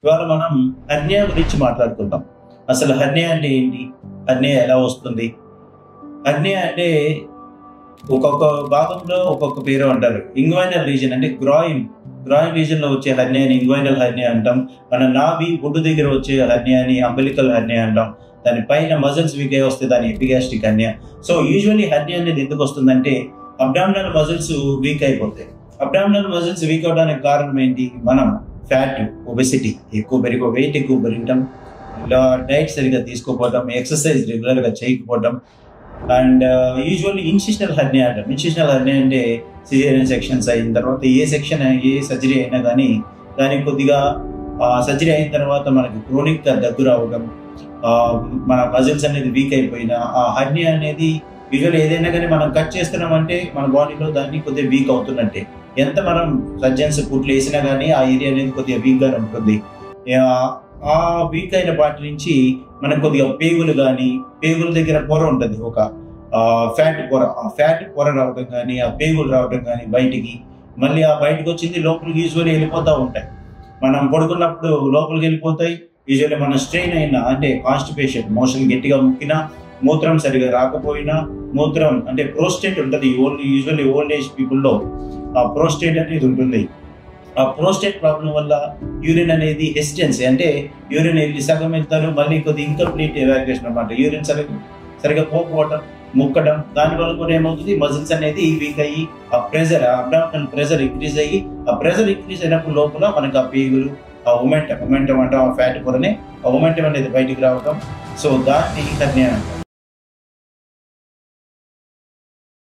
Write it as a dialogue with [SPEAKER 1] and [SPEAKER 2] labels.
[SPEAKER 1] ఇవాళ మనం హెర్నియా గురించి మాట్లాడుకుందాం. అసలు హెర్నియా అంటే ఏంటి? హెర్నియా ఎలా వస్తుంది? హెర్నియా అంటే ఒక్కొక్క భాగంలో ఒక్కొక్క పేరు అంటారు. ఇంగ్వైనల్ రీజన్ అంటే గ్రాయిన్ రీజన్ లో వచ్చే హెర్నియాని ఇంగ్వైనల్ హెర్నియా అంటాం. మన నాభి బొడ్డు దగ్గర వచ్చే హెర్నియాని అంబిలికల్ హెర్నియా అంటాం. దాని పైన మజిల్స్ వీక్ అయి వస్తే దాని epigastric hernia. So usually hernia అనేది ఎందుకు వస్తుందంటే అబ్డామినల్ మజిల్స్ వీక్ అయిపోతాయి. అబ్డామినల్ మజిల్స్ వీక్ అవడానికి కారణం ఏంటి? మనం ఫ్యాట్, ఒబెసిటీ, వెయిట్ ఎక్కువ పెరగటం, ఇలా డైట్ సరిగ్గా తీసుకోకపోవడం, ఎక్సర్సైజ్ రెగ్యులర్ గా చేయకపోవడం, అండ్ యూజువల్లీ ఇన్సిషనల్ హెర్నియా అంటాం. ఇన్సిషనల్ హెర్నియా అంటే సిజేరియన్ సెక్షన్స్ అయిన తర్వాత ఏ సర్జరీ అయినా కానీ దానికి కొద్దిగా సర్జరీ అయిన తర్వాత మనకి క్రోనిక్ గా దగ్గు రావడం, మన మజిల్స్ అనేది వీక్ అయిపోయినా ఆ హెర్నియా అనేది యూజువల్లీ ఏదైనా కానీ మనం కట్ చేస్తున్నామంటే మన బాడీలో దాన్ని కొద్దిగా వీక్ అవుతున్నట్టే. ఎంత మనం సర్జన్స్ కుట్లు వేసినా కానీ ఆ ఏరియా అనేది కొద్దిగా వీక్ గా ఉంటుంది. ఆ వీక్ అయిన వాటి నుంచి మనకు కొద్దిగా పేగుల దగ్గర పొర ఉంటుంది, ఒక ఫ్యాట్ పొర. ఆ ఫ్యాట్ పొర రావడం కానీ, ఆ పేగులు రావడం కానీ బయటికి, మళ్ళీ ఆ బయటకు వచ్చింది లోపలికి యూజువల్లీ వెళ్ళిపోతూ ఉంటాయి. మనం పడుకున్నప్పుడు లోపలికి వెళ్ళిపోతాయి. యూజువల్లీ మనం స్ట్రెయిన్ అయినా అంటే కాన్స్టిపేషన్, మోషన్ గట్టిగా ముక్కినా, మూత్రం సరిగా రాకపోయినా, మూత్రం అంటే ప్రోస్టేట్ ఉంటుంది. యూజువల్లీ ఓల్డ్ ఏజ్ పీపుల్లో ఆ ప్రోస్టేట్ అనేది ఉంటుంది. ఆ ప్రోస్టేట్ ప్రాబ్లం వల్ల యూరిన్ అనేది హెసిటెన్సీ, అంటే యూరిన్ వెళ్ళి సగం వెళ్తారు, మళ్ళీ కొద్ది ఇన్కంప్లీట్ ఎవాక్యుయేషన్ అనమాట. యూరిన్ సరిగా పోకపోవడం, ముక్కడం, దానివల్ల కూడా ఏమవుతుంది, మజిల్స్ అనేది వీక్ అయ్యి ఆ ప్రెజర్, అబ్డామినల్ ప్రెజర్ ఇంక్రీజ్ అయ్యి, ఆ ప్రెజర్ ఇంక్రీజ్ అయినప్పుడు లోపల మనకు ఆ పేగులు, ఆ మొమెంటం అంటే ఆ ఫ్యాట్ పొరనే ఆ మొమెంటం అనేది బయటికి రావడం. సో దాన్ని హెర్నియా అంటారు.